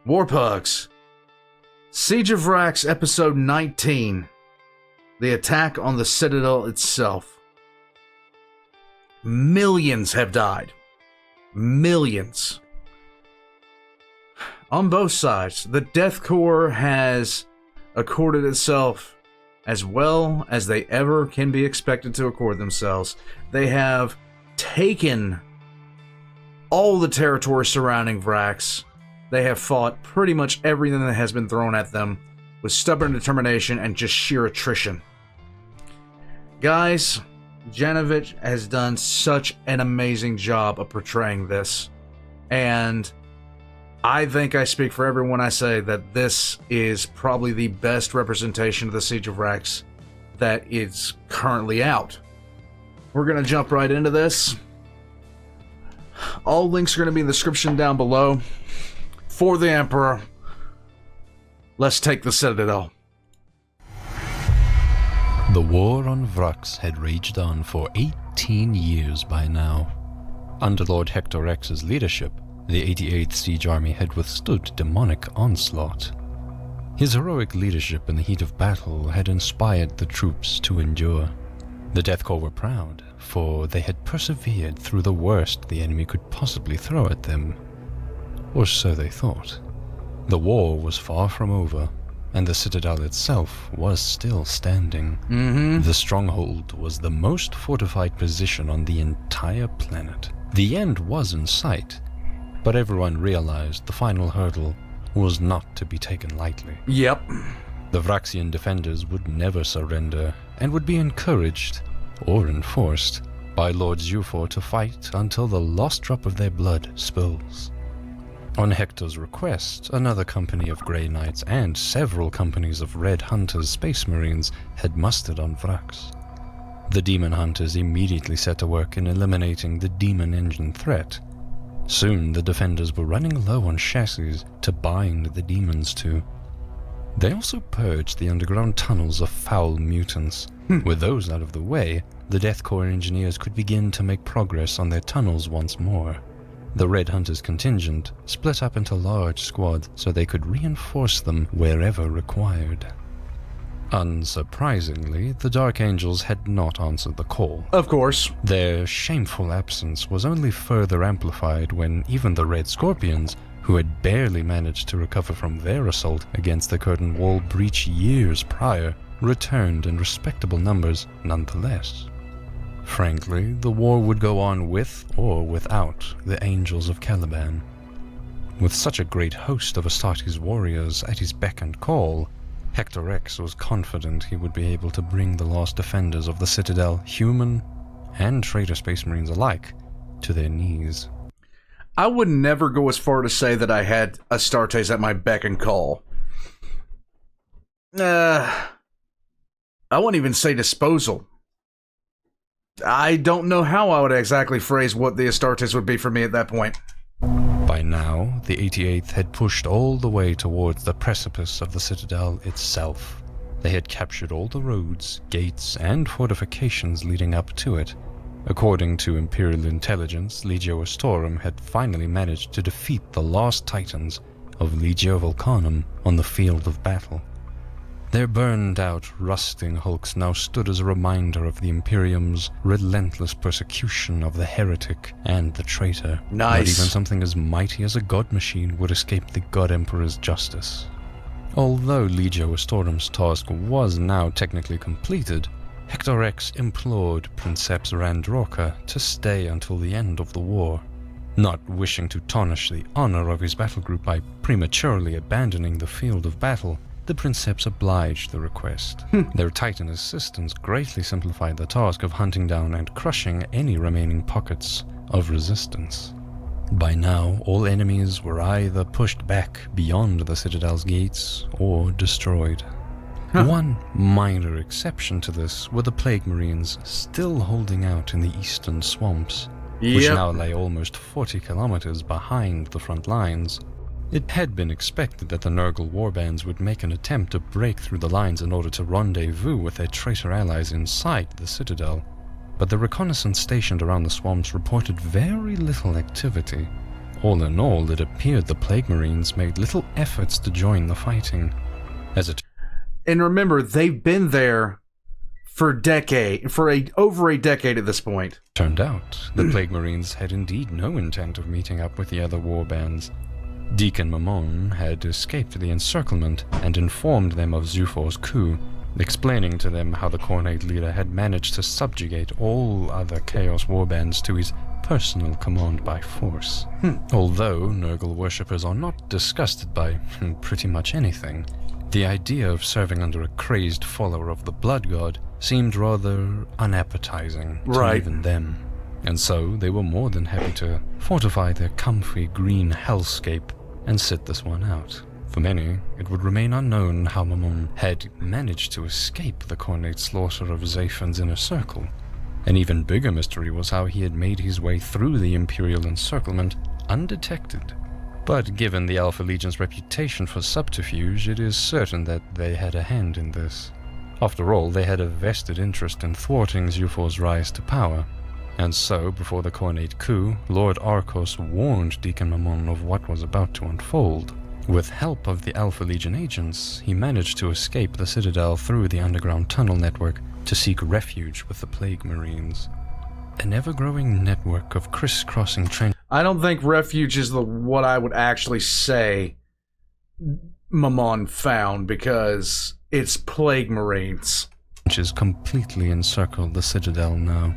Warpugs. Siege of Vraks, episode 19. The attack on the Citadel itself. Millions have died. Millions. On both sides, the Death Corps has accorded itself as well as they ever can be expected to accord themselves. They have taken all the territory surrounding Vraks. They have fought pretty much everything that has been thrown at them with stubborn determination and just sheer attrition. Guys, Janovich has done such an amazing job of portraying this, and I think I speak for everyone when I say that this is probably the best representation of the Siege of Vraks that is currently out. We're going to jump right into this. All links are going to be in the description down below. For the Emperor, let's take the Citadel. The war on Vraks had raged on for 18 years by now. Under Lord Hector Rex's leadership, the 88th Siege Army had withstood demonic onslaught. His heroic leadership in the heat of battle had inspired the troops to endure. The Death Corps were proud, for they had persevered through the worst the enemy could possibly throw at them. Or so they thought. The war was far from over, and the Citadel itself was still standing. The stronghold was the most fortified position on the entire planet. The end was in sight, but everyone realized the final hurdle was not to be taken lightly. Yep. The Vraxian defenders would never surrender, and would be encouraged, or enforced, by Lord Zeufor to fight until the last drop of their blood spills. On Hector's request, another company of Grey Knights and several companies of Red Hunters Space Marines had mustered on Vraks. The Demon Hunters immediately set to work in eliminating the Demon Engine threat. Soon the defenders were running low on chassis to bind the demons to. They also purged the underground tunnels of foul mutants. With those out of the way, the Death Corps engineers could begin to make progress on their tunnels once more. The Red Hunters contingent split up into large squads so they could reinforce them wherever required. Unsurprisingly, the Dark Angels had not answered the call. Of course. Their shameful absence was only further amplified when even the Red Scorpions, who had barely managed to recover from their assault against the Curtain Wall breach years prior, returned in respectable numbers nonetheless. Frankly, the war would go on with or without the Angels of Caliban. With such a great host of Astartes warriors at his beck and call, Hector Rex was confident he would be able to bring the lost defenders of the Citadel, human and traitor Space Marines alike, to their knees. I would never go as far to say that I had Astartes at my beck and call. I wouldn't even say disposal. I don't know how I would exactly phrase what the Astartes would be for me at that point. By now, the 88th had pushed all the way towards the precipice of the Citadel itself. They had captured all the roads, gates, and fortifications leading up to it. According to Imperial intelligence, Legio Astorum had finally managed to defeat the last titans of Legio Volcanum on the field of battle. Their burned-out, rusting hulks now stood as a reminder of the Imperium's relentless persecution of the heretic and the traitor. Nice. Not even something as mighty as a god machine would escape the God Emperor's justice. Although Legio Astorum's task was now technically completed, Hector Rex implored Princeps Randroka to stay until the end of the war. Not wishing to tarnish the honor of his battle group by prematurely abandoning the field of battle, the Princeps obliged the request. Their Titan assistants greatly simplified the task of hunting down and crushing any remaining pockets of resistance. By now, all enemies were either pushed back beyond the Citadel's gates or destroyed. One minor exception to this were the Plague Marines still holding out in the eastern swamps, which now lay almost 40 kilometers behind the front lines. It had been expected that the Nurgle warbands would make an attempt to break through the lines in order to rendezvous with their traitor allies inside the Citadel, but the reconnaissance stationed around the swamps reported very little activity. All in all, it appeared the Plague Marines made little efforts to join the fighting. And remember, they've been there for over a decade at this point. Turned out, the Plague Marines had indeed no intent of meeting up with the other warbands. Deacon Mammon had escaped the encirclement and informed them of Zufor's coup, explaining to them how the Khornate leader had managed to subjugate all other Chaos warbands to his personal command by force. Although Nurgle worshippers are not disgusted by pretty much anything, the idea of serving under a crazed follower of the Blood God seemed rather unappetizing to even them. And so they were more than happy to fortify their comfy green hellscape and sit this one out. For many, it would remain unknown how Mammon had managed to escape the Khornate slaughter of Zaphan's inner circle. An even bigger mystery was how he had made his way through the Imperial encirclement undetected. But given the Alpha Legion's reputation for subterfuge, it is certain that they had a hand in this. After all, they had a vested interest in thwarting Zufor's rise to power. And so, before the Khornate coup, Lord Arkos warned Deacon Mammon of what was about to unfold. With help of the Alpha Legion agents, he managed to escape the Citadel through the underground tunnel network to seek refuge with the Plague Marines. An ever-growing network of crisscrossing trenches. I don't think refuge is what I would actually say Mammon found, because it's Plague Marines. Completely encircled the Citadel now.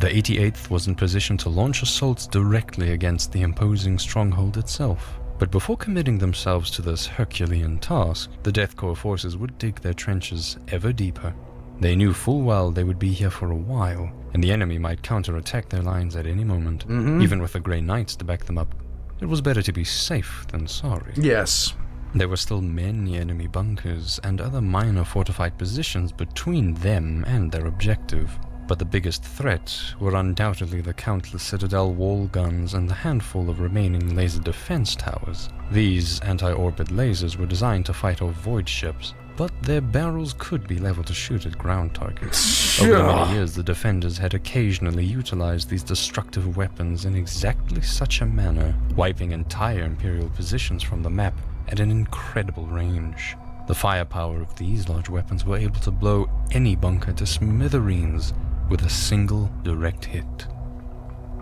The 88th was in position to launch assaults directly against the imposing stronghold itself. But before committing themselves to this Herculean task, the Death Corps forces would dig their trenches ever deeper. They knew full well they would be here for a while, and the enemy might counterattack their lines at any moment, even with the Grey Knights to back them up. It was better to be safe than sorry. Yes. There were still many enemy bunkers and other minor fortified positions between them and their objective. But the biggest threat were undoubtedly the countless Citadel wall guns and the handful of remaining laser defense towers. These anti-orbit lasers were designed to fight off void ships, but their barrels could be leveled to shoot at ground targets. Over the many years, the defenders had occasionally utilized these destructive weapons in exactly such a manner, wiping entire Imperial positions from the map at an incredible range. The firepower of these large weapons were able to blow any bunker to smithereens with a single direct hit.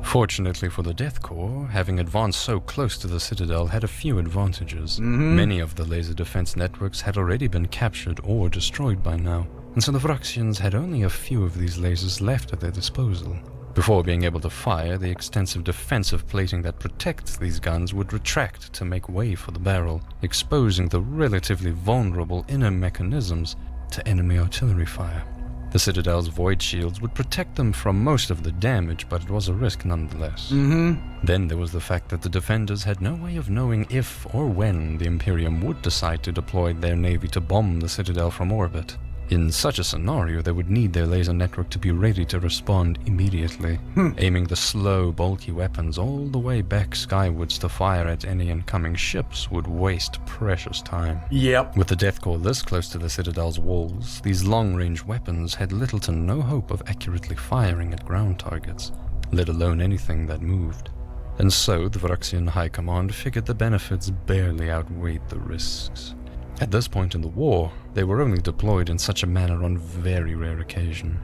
Fortunately for the Death Corps, having advanced so close to the Citadel had a few advantages. Many of the laser defense networks had already been captured or destroyed by now, and so the Vraksians had only a few of these lasers left at their disposal. Before being able to fire, the extensive defensive plating that protects these guns would retract to make way for the barrel, exposing the relatively vulnerable inner mechanisms to enemy artillery fire. The Citadel's void shields would protect them from most of the damage, but it was a risk nonetheless. Then there was the fact that the defenders had no way of knowing if or when the Imperium would decide to deploy their navy to bomb the Citadel from orbit. In such a scenario, they would need their laser network to be ready to respond immediately, aiming the slow, bulky weapons all the way back skywards to fire at any incoming ships would waste precious time. Yep. With the Death Corps this close to the Citadel's walls, these long-range weapons had little to no hope of accurately firing at ground targets, let alone anything that moved. And so the Vraksian High Command figured the benefits barely outweighed the risks. At this point in the war, they were only deployed in such a manner on very rare occasion.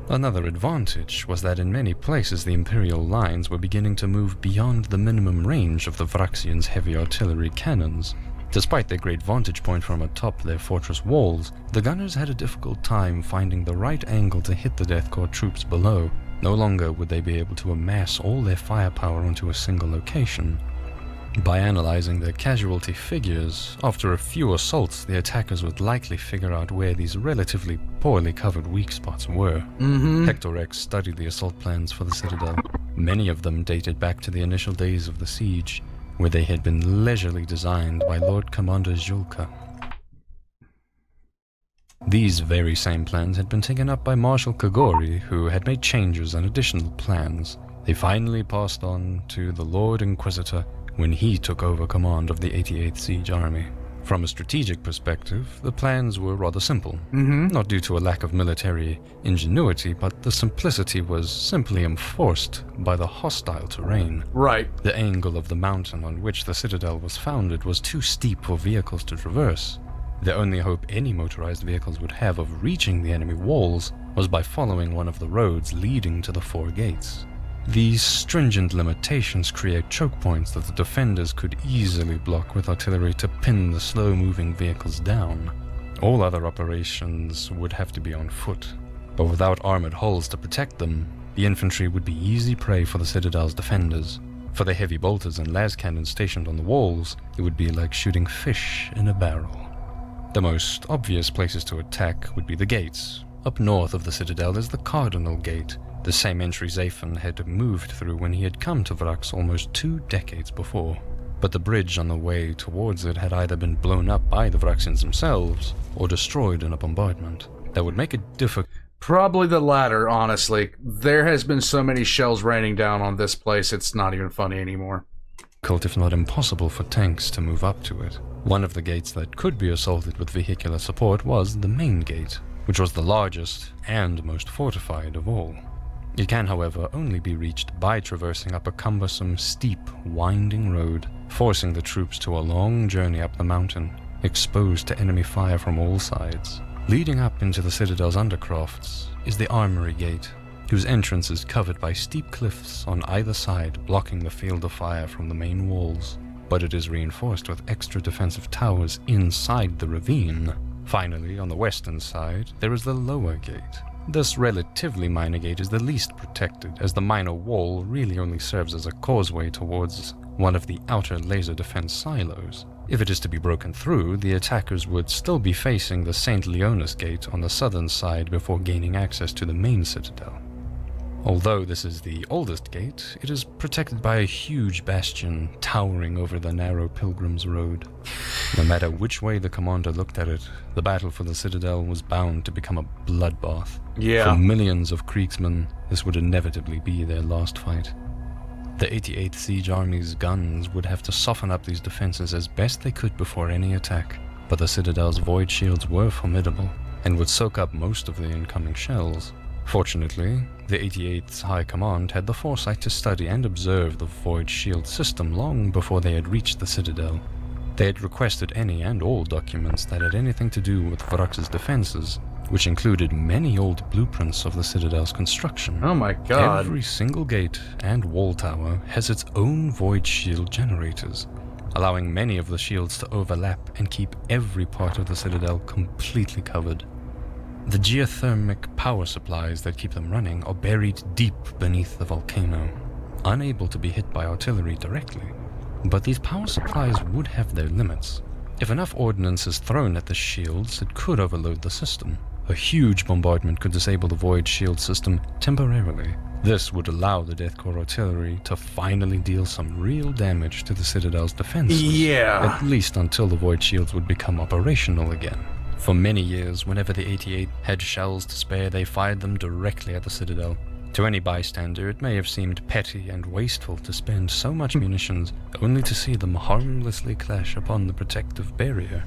Another advantage was that in many places the Imperial lines were beginning to move beyond the minimum range of the Vraksians' heavy artillery cannons. Despite their great vantage point from atop their fortress walls, the gunners had a difficult time finding the right angle to hit the Death Corps troops below. No longer would they be able to amass all their firepower onto a single location. By analyzing their casualty figures, after a few assaults the attackers would likely figure out where these relatively poorly covered weak spots were. Hector X studied the assault plans for the Citadel. Many of them dated back to the initial days of the siege, where they had been leisurely designed by Lord Commander Julka. These very same plans had been taken up by Marshal Kagori, who had made changes and additional plans. They finally passed on to the Lord Inquisitor when he took over command of the 88th Siege Army. From a strategic perspective, the plans were rather simple. Mm-hmm. Not due to a lack of military ingenuity, but the simplicity was simply enforced by the hostile terrain. Right. The angle of the mountain on which the Citadel was founded was too steep for vehicles to traverse. The only hope any motorized vehicles would have of reaching the enemy walls was by following one of the roads leading to the 4 gates. These stringent limitations create choke points that the defenders could easily block with artillery to pin the slow-moving vehicles down. All other operations would have to be on foot, but without armored hulls to protect them, the infantry would be easy prey for the Citadel's defenders. For the heavy bolters and las cannons stationed on the walls, it would be like shooting fish in a barrel. The most obvious places to attack would be the gates. Up north of the Citadel is the Cardinal Gate, the same entry Zafin had moved through when he had come to Vraks almost 2 decades before. But the bridge on the way towards it had either been blown up by the Vraxians themselves, or destroyed in a bombardment. That would make it difficult. Probably the latter, honestly. There has been so many shells raining down on this place, it's not even funny anymore. If not impossible for tanks to move up to it. One of the gates that could be assaulted with vehicular support was the main gate, which was the largest and most fortified of all. It can, however, only be reached by traversing up a cumbersome, steep, winding road, forcing the troops to a long journey up the mountain, exposed to enemy fire from all sides. Leading up into the Citadel's undercrofts is the Armory Gate, whose entrance is covered by steep cliffs on either side, blocking the field of fire from the main walls. But it is reinforced with extra defensive towers inside the ravine. Finally, on the western side, there is the Lower Gate. This relatively minor gate is the least protected, as the minor wall really only serves as a causeway towards one of the outer laser defense silos. If it is to be broken through, the attackers would still be facing the St. Leonis Gate on the southern side before gaining access to the main citadel. Although this is the oldest gate, it is protected by a huge bastion towering over the narrow Pilgrim's Road. No matter which way the commander looked at it, the battle for the Citadel was bound to become a bloodbath. Yeah. For millions of Kriegsmen, this would inevitably be their last fight. The 88th Siege Army's guns would have to soften up these defenses as best they could before any attack, but the Citadel's void shields were formidable and would soak up most of the incoming shells. Fortunately, the 88th's High Command had the foresight to study and observe the void shield system long before they had reached the Citadel. They had requested any and all documents that had anything to do with Vraks's defenses, which included many old blueprints of the Citadel's construction. Oh my god. Every single gate and wall tower has its own void shield generators, allowing many of the shields to overlap and keep every part of the Citadel completely covered. The geothermic power supplies that keep them running are buried deep beneath the volcano, unable to be hit by artillery directly. But these power supplies would have their limits. If enough ordnance is thrown at the shields, it could overload the system. A huge bombardment could disable the void shield system temporarily. This would allow the Death Corps artillery to finally deal some real damage to the Citadel's defenses. Yeah. At least until the void shields would become operational again. For many years, whenever the 88 had shells to spare, they fired them directly at the Citadel. To any bystander, it may have seemed petty and wasteful to spend so much munitions only to see them harmlessly clash upon the protective barrier.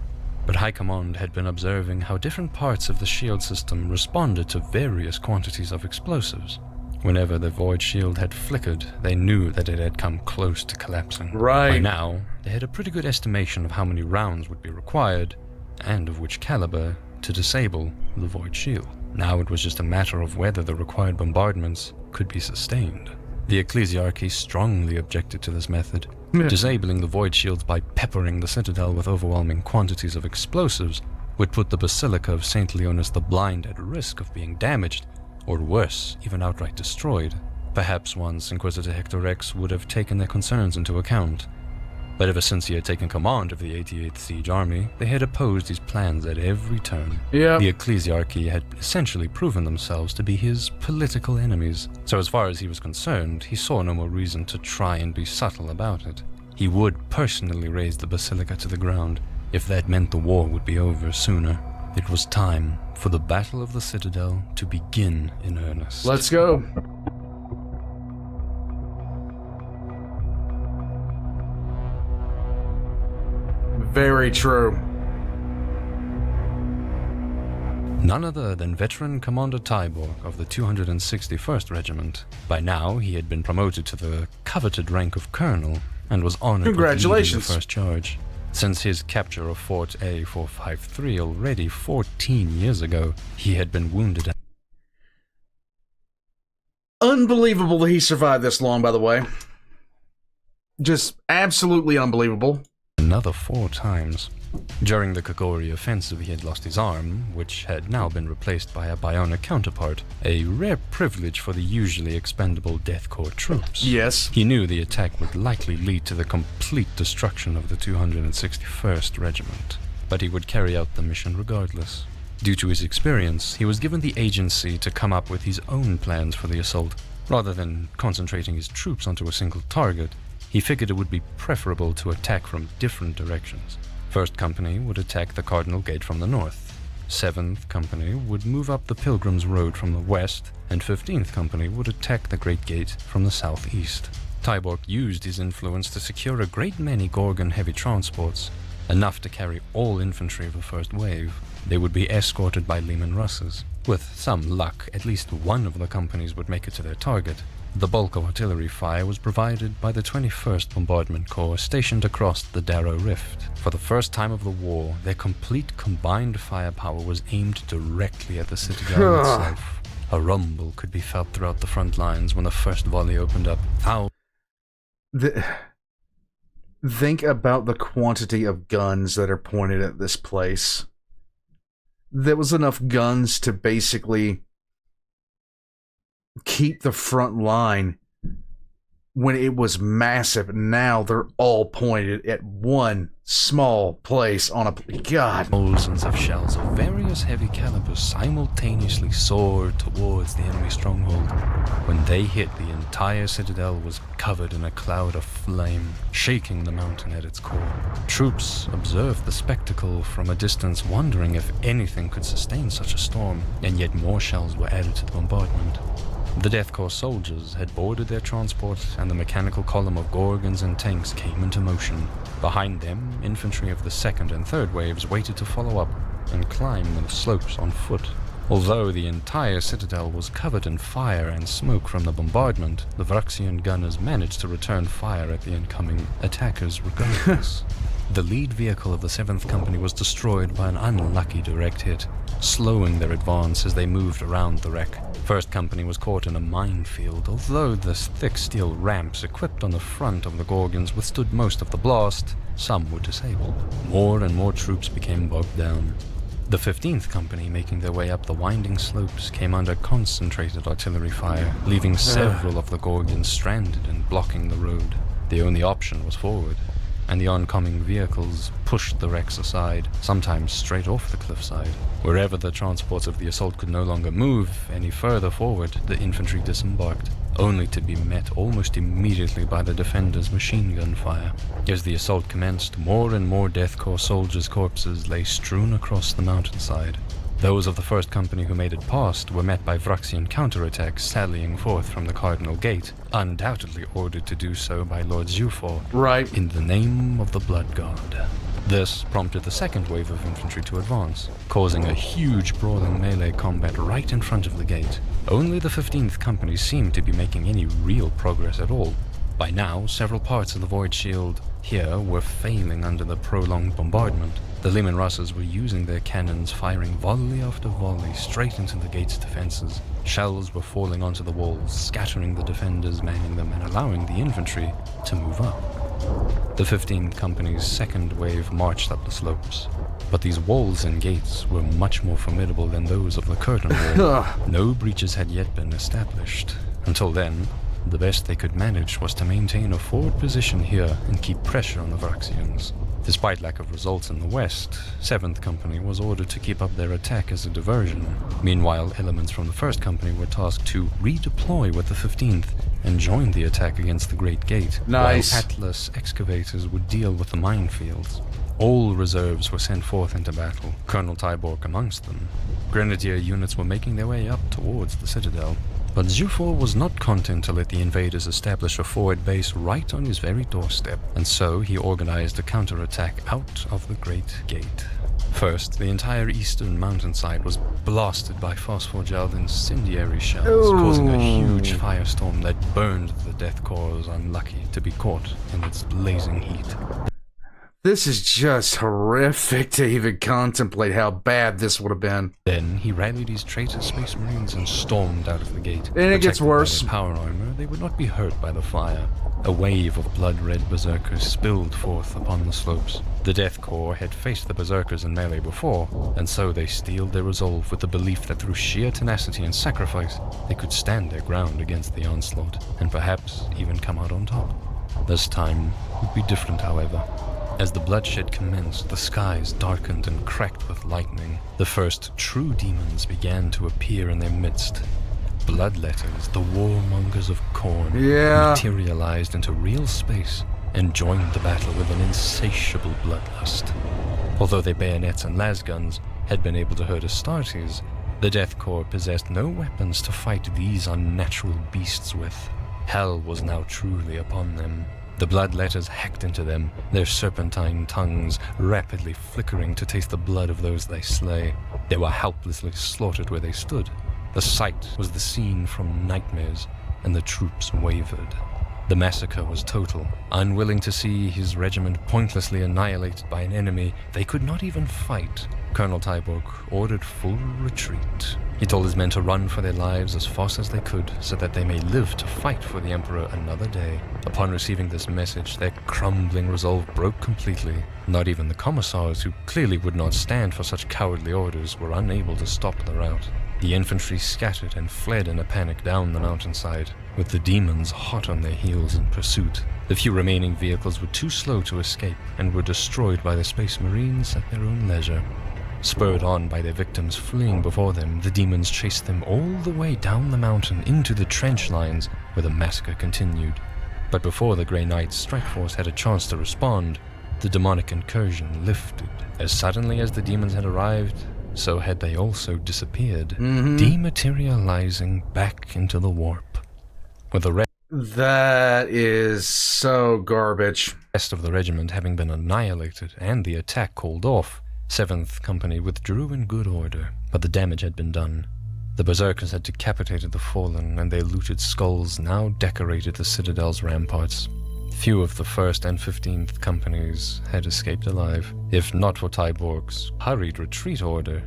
But High Command had been observing how different parts of the shield system responded to various quantities of explosives. Whenever the void shield had flickered, they knew that it had come close to collapsing. Right. By now, they had a pretty good estimation of how many rounds would be required, and of which caliber, to disable the void shield. Now it was just a matter of whether the required bombardments could be sustained. The Ecclesiarchy strongly objected to this method. Disabling the void shields by peppering the Citadel with overwhelming quantities of explosives would put the Basilica of St. Leonis the Blind at risk of being damaged, or worse, even outright destroyed. Perhaps once Inquisitor Hector X would have taken their concerns into account. But ever since he had taken command of the 88th Siege Army, they had opposed his plans at every turn. Yeah. The Ecclesiarchy had essentially proven themselves to be his political enemies, so as far as he was concerned, he saw no more reason to try and be subtle about it. He would personally raise the Basilica to the ground, if that meant the war would be over sooner. It was time for the Battle of the Citadel to begin in earnest. Let's go. Very true. None other than veteran Commander Tyborg of the 261st Regiment. By now, he had been promoted to the coveted rank of Colonel and was honored with leading the first charge. Since his capture of Fort A453 already 14 years ago, he had been wounded. Unbelievable that he survived this long, by the way. Just absolutely unbelievable. Another 4 times. During the Kogori offensive, he had lost his arm, which had now been replaced by a bionic counterpart, a rare privilege for the usually expendable Death Corps troops. Yes. He knew the attack would likely lead to the complete destruction of the 261st Regiment, but he would carry out the mission regardless. Due to his experience, he was given the agency to come up with his own plans for the assault. Rather than concentrating his troops onto a single target, he figured it would be preferable to attack from different directions. 1st Company would attack the Cardinal Gate from the north, 7th Company would move up the Pilgrim's Road from the west, and 15th Company would attack the Great Gate from the southeast. Tyborg used his influence to secure a great many Gorgon heavy transports, enough to carry all infantry of the first wave. They would be escorted by Lehman Russes. With some luck, at least one of the companies would make it to their target. The bulk of artillery fire was provided by the 21st Bombardment Corps stationed across the Darrow Rift. For the first time of the war, their complete combined firepower was aimed directly at the Citadel itself. A rumble could be felt throughout the front lines when the first volley opened up. Think about the quantity of guns that are pointed at this place. There was enough guns to basically keep the front line when it was massive. Now they're all pointed at one small place on a... God. Thousands of shells of various heavy calibers simultaneously soared towards the enemy stronghold. When they hit, the entire citadel was covered in a cloud of flame, shaking the mountain at its core. Troops observed the spectacle from a distance, wondering if anything could sustain such a storm, and yet more shells were added to the bombardment. The Death Corps soldiers had boarded their transport, and the mechanical column of Gorgons and tanks came into motion. Behind them, infantry of the 2nd and 3rd waves waited to follow up and climb the slopes on foot. Although the entire citadel was covered in fire and smoke from the bombardment, the Vraksian gunners managed to return fire at the incoming attackers regardless. The lead vehicle of the 7th Company was destroyed by an unlucky direct hit, slowing their advance as they moved around the wreck. 1st Company was caught in a minefield, although the thick steel ramps equipped on the front of the Gorgons withstood most of the blast. Some were disabled. More and more troops became bogged down. The 15th Company, making their way up the winding slopes, came under concentrated artillery fire, leaving several of the Gorgons stranded and blocking the road. The only option was forward, and the oncoming vehicles pushed the wrecks aside, sometimes straight off the cliffside. Wherever the transports of the assault could no longer move any further forward, the infantry disembarked, only to be met almost immediately by the defenders' machine gun fire. As the assault commenced, more and more Death Corps soldiers' corpses lay strewn across the mountainside. Those of the 1st Company who made it past were met by Vraksian counterattacks sallying forth from the Cardinal Gate, undoubtedly ordered to do so by Lord Zhufor, Right. in the name of the Blood God. This prompted the 2nd wave of infantry to advance, causing a huge brawling melee combat right in front of the gate. Only the 15th Company seemed to be making any real progress at all. By now, several parts of the Void Shield here were failing under the prolonged bombardment. The Lehman Russes were using their cannons, firing volley after volley straight into the gate's defenses. Shells were falling onto the walls, scattering the defenders manning them and allowing the infantry to move up. The 15th Company's 2nd wave marched up the slopes, but these walls and gates were much more formidable than those of the Curtain Wall. No breaches had yet been established. Until then, the best they could manage was to maintain a forward position here and keep pressure on the Vraksians. Despite lack of results in the west, 7th Company was ordered to keep up their attack as a diversion. Meanwhile, elements from the 1st Company were tasked to redeploy with the 15th and join the attack against the Great Gate, Nice. while Atlas excavators would deal with the minefields. All reserves were sent forth into battle, Colonel Tyborg amongst them. Grenadier units were making their way up towards the Citadel. But Zhufor was not content to let the invaders establish a forward base right on his very doorstep, and so he organized a counterattack out of the Great Gate. First, the entire eastern mountainside was blasted by phosphor-gelled incendiary shells, causing a huge firestorm that burned the Death Corps unlucky to be caught in its blazing heat. This is just horrific to even contemplate how bad this would have been. Then he rallied his traitor Space Marines and stormed out of the gate. And it gets worse. By their power armor, they would not be hurt by the fire. A wave of blood-red berserkers spilled forth upon the slopes. The Death Corps had faced the berserkers in melee before, and so they steeled their resolve with the belief that through sheer tenacity and sacrifice, they could stand their ground against the onslaught, and perhaps even come out on top. This time would be different, however. As the bloodshed commenced, the skies darkened and cracked with lightning. The first true demons began to appear in their midst. Bloodletters, the warmongers of Khorne, materialized into real space and joined the battle with an insatiable bloodlust. Although their bayonets and lasguns had been able to hurt Astartes, the Death Corps possessed no weapons to fight these unnatural beasts with. Hell was now truly upon them. The bloodletters hacked into them, their serpentine tongues rapidly flickering to taste the blood of those they slay. They were helplessly slaughtered where they stood. The sight was the scene from nightmares, and the troops wavered. The massacre was total. Unwilling to see his regiment pointlessly annihilated by an enemy they could not even fight, Colonel Tyborg ordered full retreat. He told his men to run for their lives as fast as they could, so that they may live to fight for the Emperor another day. Upon receiving this message, their crumbling resolve broke completely. Not even the commissars, who clearly would not stand for such cowardly orders, were unable to stop the rout. The infantry scattered and fled in a panic down the mountainside, with the demons hot on their heels in pursuit. The few remaining vehicles were too slow to escape and were destroyed by the Space Marines at their own leisure. Spurred on by their victims fleeing before them, the demons chased them all the way down the mountain into the trench lines where the massacre continued. But before the Grey Knight's strike force had a chance to respond, the demonic incursion lifted. As suddenly as the demons had arrived, so had they also disappeared, dematerializing back into the warp. With the That is so garbage. rest of the regiment having been annihilated and the attack called off, 7th Company withdrew in good order, but the damage had been done. The berserkers had decapitated the fallen, and their looted skulls now decorated the Citadel's ramparts. Few of the 1st and 15th Companies had escaped alive. If not for Tyborg's hurried retreat order,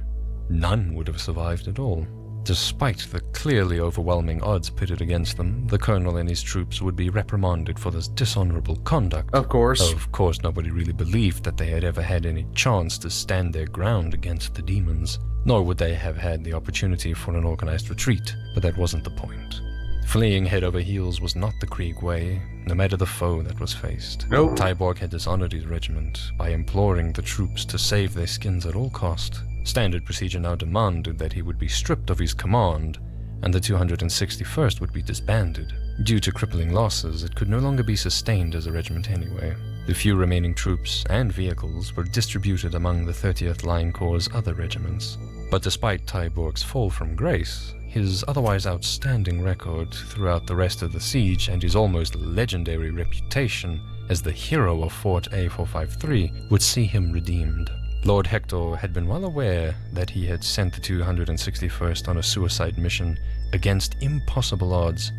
none would have survived at all. Despite the clearly overwhelming odds pitted against them, the colonel and his troops would be reprimanded for this dishonorable conduct. Of course. Of course, nobody really believed that they had ever had any chance to stand their ground against the demons, nor would they have had the opportunity for an organized retreat, but that wasn't the point. Fleeing head over heels was not the Krieg way, no matter the foe that was faced. Nope. Tyborg had dishonored his regiment by imploring the troops to save their skins at all cost. Standard procedure now demanded that he would be stripped of his command, and the 261st would be disbanded. Due to crippling losses, it could no longer be sustained as a regiment anyway. The few remaining troops and vehicles were distributed among the 30th Line Corps' other regiments. But despite Tyborg's fall from grace, his otherwise outstanding record throughout the rest of the siege and his almost legendary reputation as the hero of Fort A453 would see him redeemed. Lord Hector had been well aware that he had sent the 261st on a suicide mission against impossible odds,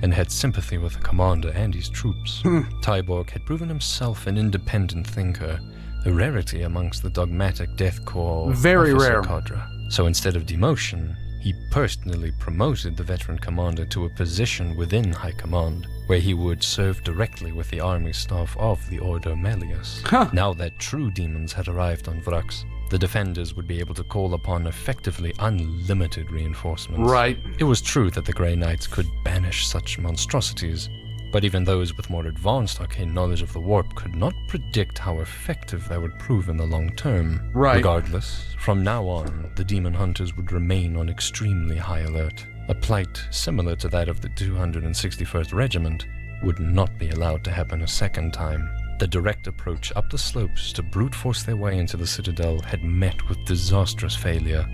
and had sympathy with the commander and his troops. Tyborg had proven himself an independent thinker, a rarity amongst the dogmatic Death Corps Very officer rare. cadre. So instead of demotion, he personally promoted the veteran commander to a position within High Command, where he would serve directly with the army staff of the Ordo Malleus. Now that true demons had arrived on Vraks, the defenders would be able to call upon effectively unlimited reinforcements. Right. It was true that the Grey Knights could banish such monstrosities, but even those with more advanced arcane knowledge of the warp could not predict how effective they would prove in the long term. Right. Regardless, from now on, the demon hunters would remain on extremely high alert. A plight similar to that of the 261st Regiment would not be allowed to happen a second time. The direct approach up the slopes to brute force their way into the Citadel had met with disastrous failure,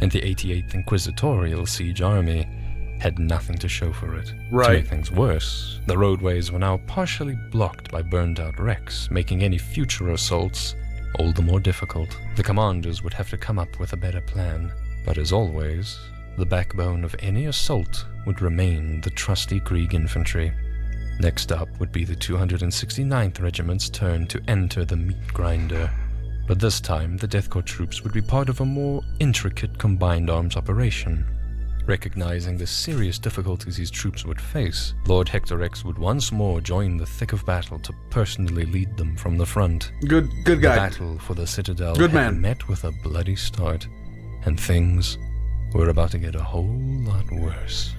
and the 88th Inquisitorial Siege Army had nothing to show for it. Right. To make things worse, the roadways were now partially blocked by burned-out wrecks, making any future assaults all the more difficult. The commanders would have to come up with a better plan. But as always, the backbone of any assault would remain the trusty Krieg infantry. Next up would be the 269th Regiment's turn to enter the meat grinder. But this time, the Death Corps troops would be part of a more intricate combined arms operation. Recognizing the serious difficulties his troops would face, Lord Hector X would once more join the thick of battle to personally lead them from the front. Good guy. The battle for the Citadel Good had man. met with a bloody start, and things were about to get a whole lot worse.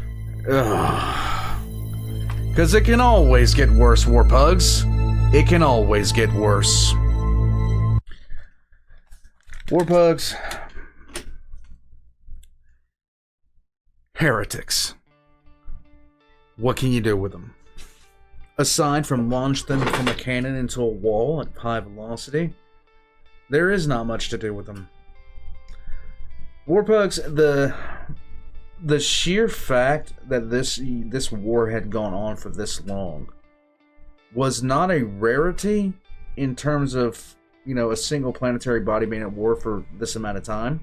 Because it can always get worse, Warpugs. It can always get worse. Warpugs. Heretics. What can you do with them? Aside from launch them from a cannon into a wall at high velocity, there is not much to do with them. Warpugs, the sheer fact that this war had gone on for this long was not a rarity in terms of, you know, a single planetary body being at war for this amount of time,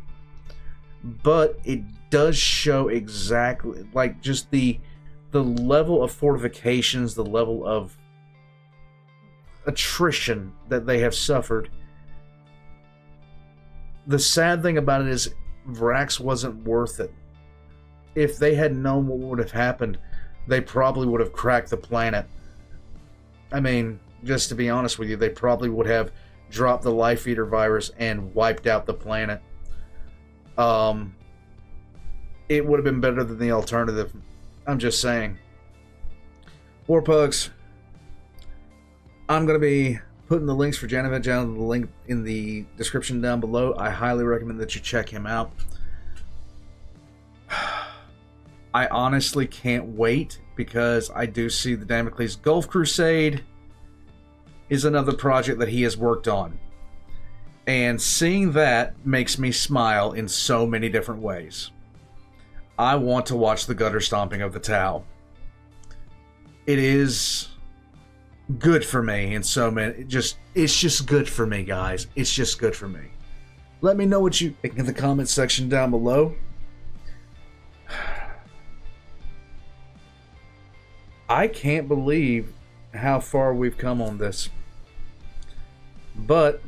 but it does show exactly, like, just the level of fortifications, the level of attrition that they have suffered. The sad thing about it is Vraks wasn't worth it. If they had known what would have happened, they probably would have cracked the planet. I mean, just to be honest with you, they probably would have dropped the Life Eater virus and wiped out the planet. It would have been better than the alternative. I'm just saying. Warpugs, I'm going to be putting the links for Janovich down, the link in the description down below. I highly recommend that you check him out. I honestly can't wait, because I do see the Damocles Gulf Crusade is another project that he has worked on. And seeing that makes me smile in so many different ways. I want to watch the gutter stomping of the Tau. It is good for me in so many... It's just good for me, guys. It's just good for me. Let me know what you think in the comment section down below. I can't believe how far we've come on this. But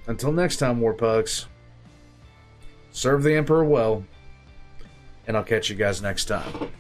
until next time, Warpugs, serve the Emperor well, and I'll catch you guys next time.